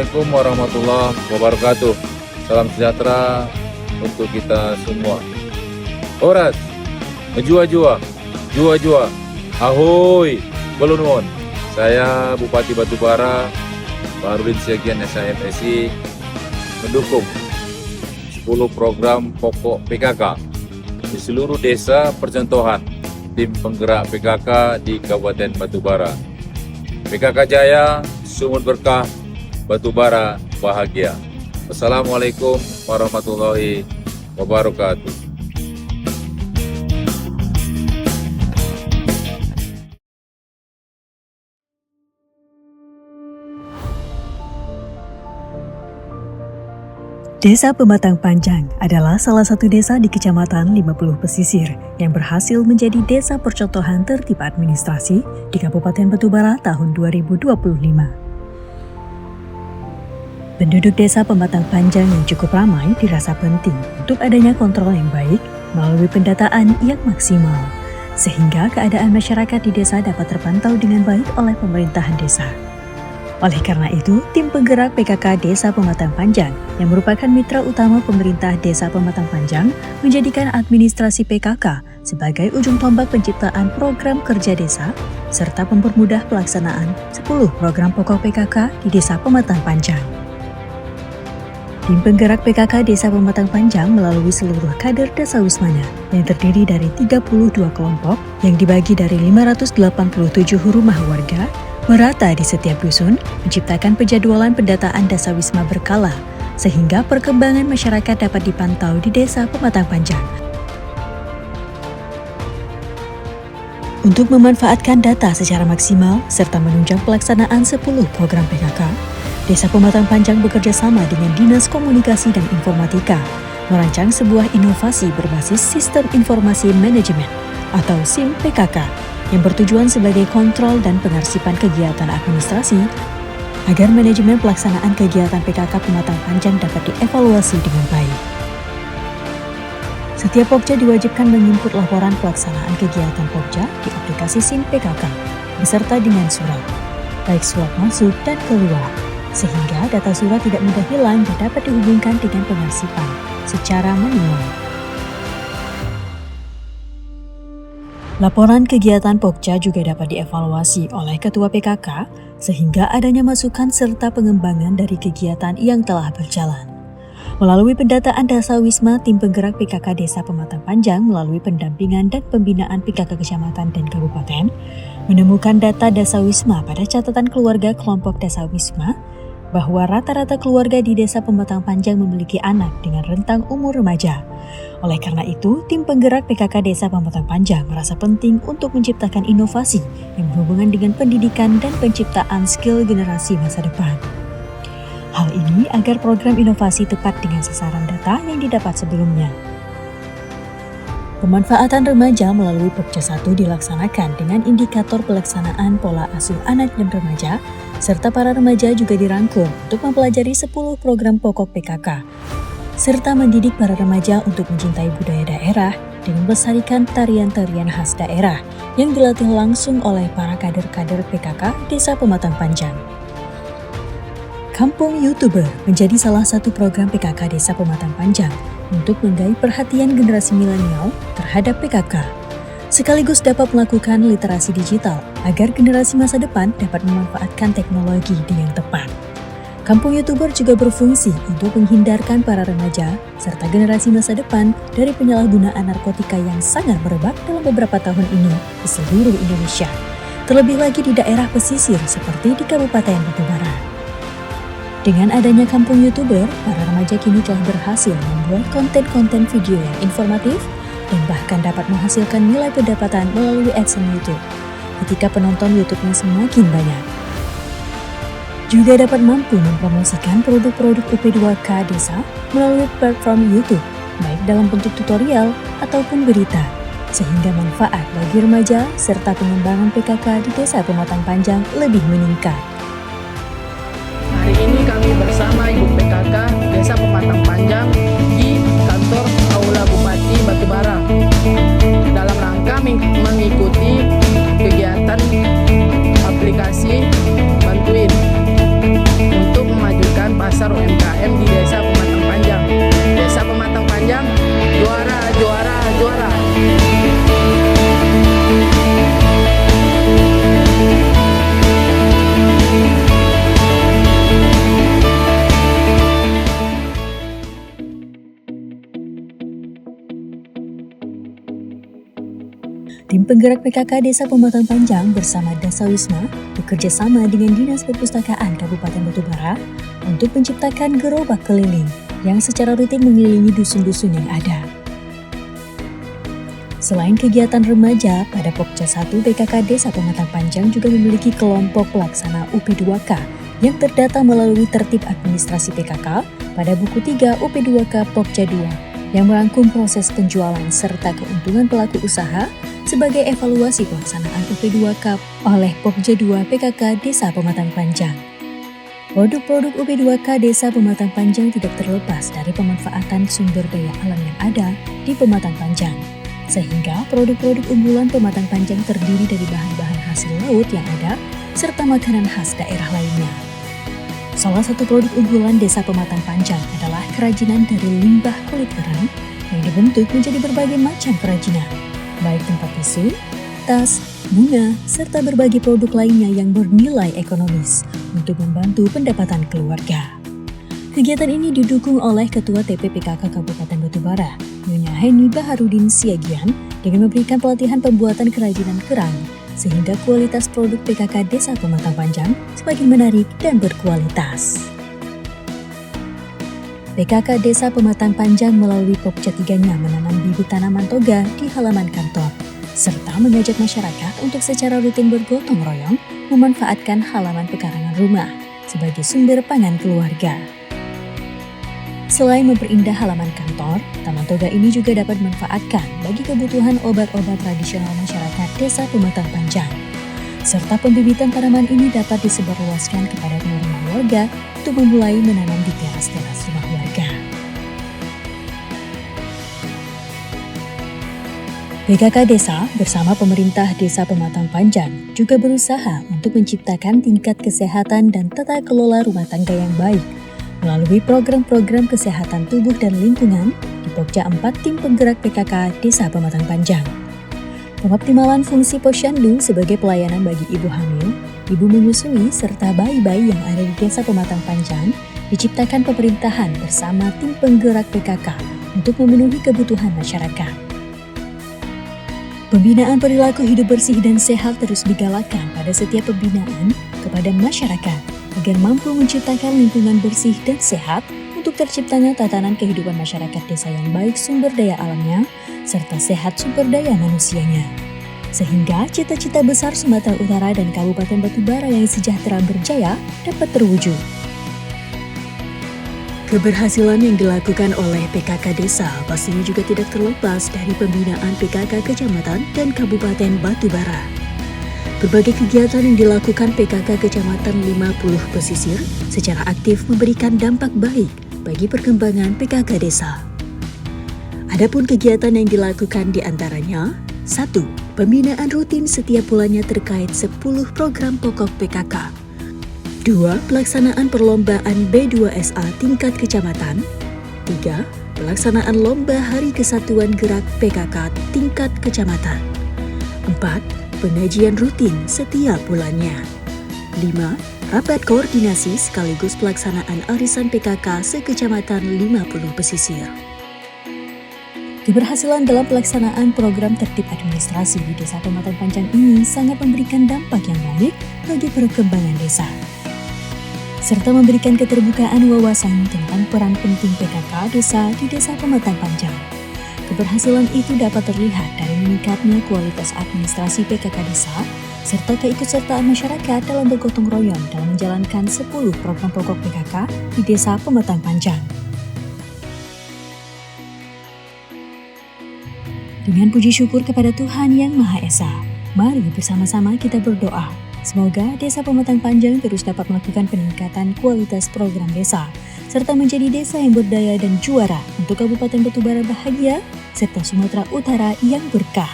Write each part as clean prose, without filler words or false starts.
Assalamualaikum warahmatullahi wabarakatuh. Salam sejahtera untuk kita semua. Oras, jua-jua, jua-jua, ahoy, belunwon. Saya Bupati Batubara, Baharudin Siagian SHMSI, mendukung 10 program pokok PKK di seluruh desa percontohan tim penggerak PKK di Kabupaten Batubara. PKK Jaya, Sumut Berkah, Batubara bahagia. Wassalamualaikum warahmatullahi wabarakatuh. Desa Pematang Panjang adalah salah satu desa di Kecamatan 50 Pesisir yang berhasil menjadi desa percontohan tertib administrasi di Kabupaten Batubara tahun 2025. Penduduk desa Pematang Panjang yang cukup ramai dirasa penting untuk adanya kontrol yang baik melalui pendataan yang maksimal, sehingga keadaan masyarakat di desa dapat terpantau dengan baik oleh pemerintahan desa. Oleh karena itu, tim penggerak PKK Desa Pematang Panjang yang merupakan mitra utama pemerintah Desa Pematang Panjang menjadikan administrasi PKK sebagai ujung tombak penciptaan program kerja desa serta mempermudah pelaksanaan 10 program pokok PKK di Desa Pematang Panjang. Tim penggerak PKK Desa Pematang Panjang melalui seluruh kader Dasawismanya yang terdiri dari 32 kelompok yang dibagi dari 587 rumah warga merata di setiap dusun, menciptakan penjadwalan pendataan Dasawisma berkala sehingga perkembangan masyarakat dapat dipantau di Desa Pematang Panjang. Untuk memanfaatkan data secara maksimal serta menunjang pelaksanaan 10 program PKK, Desa Pematang Panjang bekerja sama dengan Dinas Komunikasi dan Informatika merancang sebuah inovasi berbasis Sistem Informasi Manajemen atau SIM PKK yang bertujuan sebagai kontrol dan pengarsipan kegiatan administrasi agar manajemen pelaksanaan kegiatan PKK Pematang Panjang dapat dievaluasi dengan baik. Setiap Pokja diwajibkan menginput laporan pelaksanaan kegiatan Pokja di aplikasi SIM PKK beserta dengan surat, baik surat masuk dan keluar, sehingga data surat tidak mudah hilang dan dapat dihubungkan dengan pengarsipan secara manual. Laporan kegiatan Pokja juga dapat dievaluasi oleh Ketua PKK sehingga adanya masukan serta pengembangan dari kegiatan yang telah berjalan. Melalui pendataan Dasawisma, tim penggerak PKK Desa Pematang Panjang melalui pendampingan dan pembinaan PKK Kecamatan dan Kabupaten menemukan data Dasawisma pada catatan keluarga kelompok Dasawisma bahwa rata-rata keluarga di Desa Pematang Panjang memiliki anak dengan rentang umur remaja. Oleh karena itu, tim penggerak PKK Desa Pematang Panjang merasa penting untuk menciptakan inovasi yang berhubungan dengan pendidikan dan penciptaan skill generasi masa depan. Hal ini agar program inovasi tepat dengan sasaran data yang didapat sebelumnya. Pemanfaatan remaja melalui Pokja 1 dilaksanakan dengan indikator pelaksanaan pola asuh anak dan remaja, serta para remaja juga dirangkul untuk mempelajari 10 program pokok PKK, serta mendidik para remaja untuk mencintai budaya daerah dan melestarikan tarian-tarian khas daerah yang dilatih langsung oleh para kader-kader PKK Desa Pematang Panjang. Kampung YouTuber menjadi salah satu program PKK Desa Pematang Panjang untuk menggaih perhatian generasi milenial terhadap PKK, sekaligus dapat melakukan literasi digital agar generasi masa depan dapat memanfaatkan teknologi dengan tepat. Kampung YouTuber juga berfungsi untuk menghindarkan para remaja serta generasi masa depan dari penyalahgunaan narkotika yang sangat merebak dalam beberapa tahun ini di seluruh Indonesia, terlebih lagi di daerah pesisir seperti di Kabupaten Batubara. Dengan adanya Kampung YouTuber, para remaja kini telah berhasil membuat konten-konten video yang informatif dan bahkan dapat menghasilkan nilai pendapatan melalui AdSense YouTube ketika penonton YouTube-nya semakin banyak. Juga dapat mampu mempromosikan produk-produk UP2K Desa melalui platform YouTube, baik dalam bentuk tutorial ataupun berita, sehingga manfaat bagi remaja serta pengembangan PKK di Desa Pematang Panjang lebih meningkat. Hari ini kami bersama Ibu PKK Desa Pematang Panjang di kantor Aula Bupati Batubara dalam rangka mengikuti kegiatan aplikasi Bantuin untuk memajukan Tim penggerak PKK Desa Pematang Panjang bersama Dasawisma bekerja sama dengan Dinas Perpustakaan Kabupaten Batubara untuk menciptakan gerobak keliling yang secara rutin mengelilingi dusun-dusun yang ada. Selain kegiatan remaja, pada Pokja 1 PKK Desa Pematang Panjang juga memiliki kelompok pelaksana UP2K yang terdata melalui tertib administrasi PKK pada buku 3 UP2K Pokja 2 yang merangkum proses penjualan serta keuntungan pelaku usaha sebagai evaluasi pelaksanaan UP2K oleh Pokja 2 PKK Desa Pematang Panjang. Produk-produk UP2K Desa Pematang Panjang tidak terlepas dari pemanfaatan sumber daya alam yang ada di Pematang Panjang, sehingga produk-produk unggulan Pematang Panjang terdiri dari bahan-bahan hasil laut yang ada serta makanan khas daerah lainnya. Salah satu produk unggulan Desa Pematang Panjang adalah kerajinan dari limbah kulit kerang yang dibentuk menjadi berbagai macam kerajinan, baik tempat tisu, tas, bunga, serta berbagai produk lainnya yang bernilai ekonomis untuk membantu pendapatan keluarga. Kegiatan ini didukung oleh Ketua TPPKK Kabupaten Batubara, Nyonya Heni Baharudin Siagian, dengan memberikan pelatihan pembuatan kerajinan kerang, sehingga kualitas produk PKK Desa Pematang Panjang semakin menarik dan berkualitas. PKK Desa Pematang Panjang melalui Pokja 3-nya menanam bibit tanaman toga di halaman kantor, serta mengajak masyarakat untuk secara rutin bergotong royong memanfaatkan halaman pekarangan rumah sebagai sumber pangan keluarga. Selain memperindah halaman kantor, taman toga ini juga dapat dimanfaatkan bagi kebutuhan obat-obat tradisional masyarakat Desa Pematang Panjang. Serta pembibitan tanaman ini dapat disebarluaskan kepada rumah warga untuk memulai menanam di teras-teras rumah warga. PKK Desa bersama pemerintah Desa Pematang Panjang juga berusaha untuk menciptakan tingkat kesehatan dan tata kelola rumah tangga yang baik melalui program-program kesehatan tubuh dan lingkungan di Pokja 4 Tim Penggerak PKK Desa Pematang Panjang. Pengoptimalan fungsi posyandu sebagai pelayanan bagi ibu hamil, ibu menyusui, serta bayi-bayi yang ada di Desa Pematang Panjang diciptakan pemerintahan bersama Tim Penggerak PKK untuk memenuhi kebutuhan masyarakat. Pembinaan perilaku hidup bersih dan sehat terus digalakkan pada setiap pembinaan kepada masyarakat agar mampu menciptakan lingkungan bersih dan sehat untuk terciptanya tatanan kehidupan masyarakat desa yang baik sumber daya alamnya serta sehat sumber daya manusianya. Sehingga cita-cita besar Sumatera Utara dan Kabupaten Batubara yang sejahtera berjaya dapat terwujud. Keberhasilan yang dilakukan oleh PKK Desa pastinya juga tidak terlepas dari pembinaan PKK Kecamatan dan Kabupaten Batubara. Berbagai kegiatan yang dilakukan PKK Kecamatan 50 Pesisir secara aktif memberikan dampak baik bagi perkembangan PKK Desa. Adapun kegiatan yang dilakukan diantaranya 1. Pembinaan rutin setiap bulannya terkait 10 program pokok PKK. 2. Pelaksanaan perlombaan B2SA tingkat kecamatan. 3. Pelaksanaan lomba Hari Kesatuan Gerak PKK tingkat kecamatan. 4. Pengajian rutin setiap bulannya. 5. Rapat koordinasi sekaligus pelaksanaan arisan PKK sekecamatan 50 pesisir. Keberhasilan dalam pelaksanaan program tertib administrasi di Desa Pematang Panjang ini sangat memberikan dampak yang baik bagi perkembangan desa, serta memberikan keterbukaan wawasan tentang peran penting PKK Desa di Desa Pematang Panjang. Keberhasilan itu dapat terlihat dari meningkatnya kualitas administrasi PKK Desa, serta keikutsertaan masyarakat dalam bergotong royong dalam menjalankan 10 program pokok PKK di Desa Pematang Panjang. Dengan puji syukur kepada Tuhan Yang Maha Esa, mari bersama-sama kita berdoa. Semoga Desa Pematang Panjang terus dapat melakukan peningkatan kualitas program desa, serta menjadi desa yang berdaya dan juara untuk Kabupaten Batubara bahagia, serta Sumatera Utara yang berkah.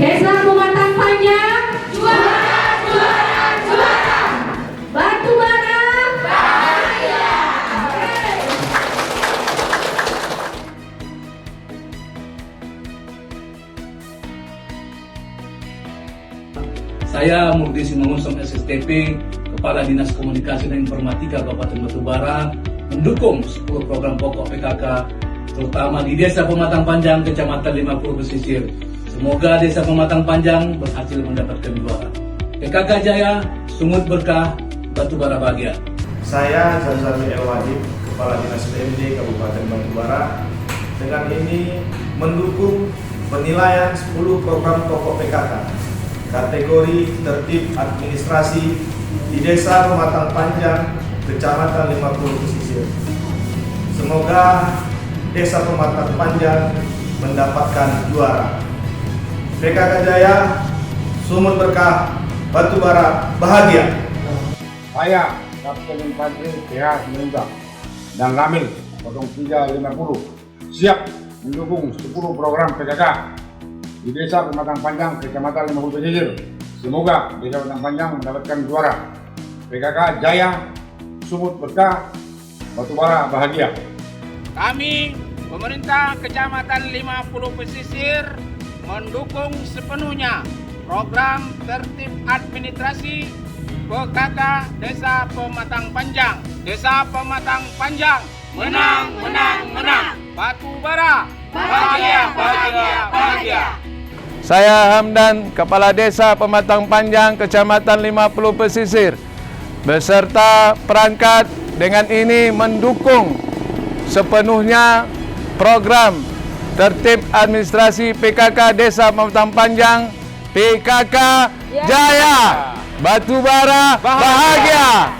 Desa Pematang Panjang, juara, juara, juara. Batubara, bahagia. Saya Murdi Simangunsong SSTP, Kepala Dinas Komunikasi dan Informatika Kabupaten Batubara, mendukung 10 program pokok PKK, terutama di Desa Pematang Panjang, Kecamatan 50 Pesisir, Semoga Desa Pematang Panjang berhasil mendapatkan juara. PKK Jaya, Sumut Berkah, Batubara Bahagia. Saya Zazali El Wajib, Kepala Dinas PMD Kabupaten Batubara, dengan ini mendukung penilaian 10 program pokok PKK kategori tertib administrasi di Desa Pematang Panjang, Kecamatan 50 Pesisir. Semoga Desa Pematang Panjang mendapatkan juara. PKK Jaya, Sumut Berkah, Batubara Bahagia. Saya Kapten Infanteri PH Semenita dan Lamil 0350 siap mendukung 10 program PKK di Desa Pematang Panjang, Kecamatan 50 Pesisir. Semoga Desa Pematang Panjang mendapatkan juara. PKK Jaya, Sumut Berkah, Batubara Bahagia. Kami, pemerintah Kecamatan 50 Pesisir, mendukung sepenuhnya program tertib administrasi PKK Desa Pematang Panjang. Desa Pematang Panjang menang, menang, menang. Batubara bahagia, bahagia, bahagia. Saya Hamdan, Kepala Desa Pematang Panjang, Kecamatan 50 Pesisir, beserta perangkat dengan ini mendukung sepenuhnya program tertib administrasi PKK Desa Pematang Panjang, PKK Jaya, Batubara Bahagia.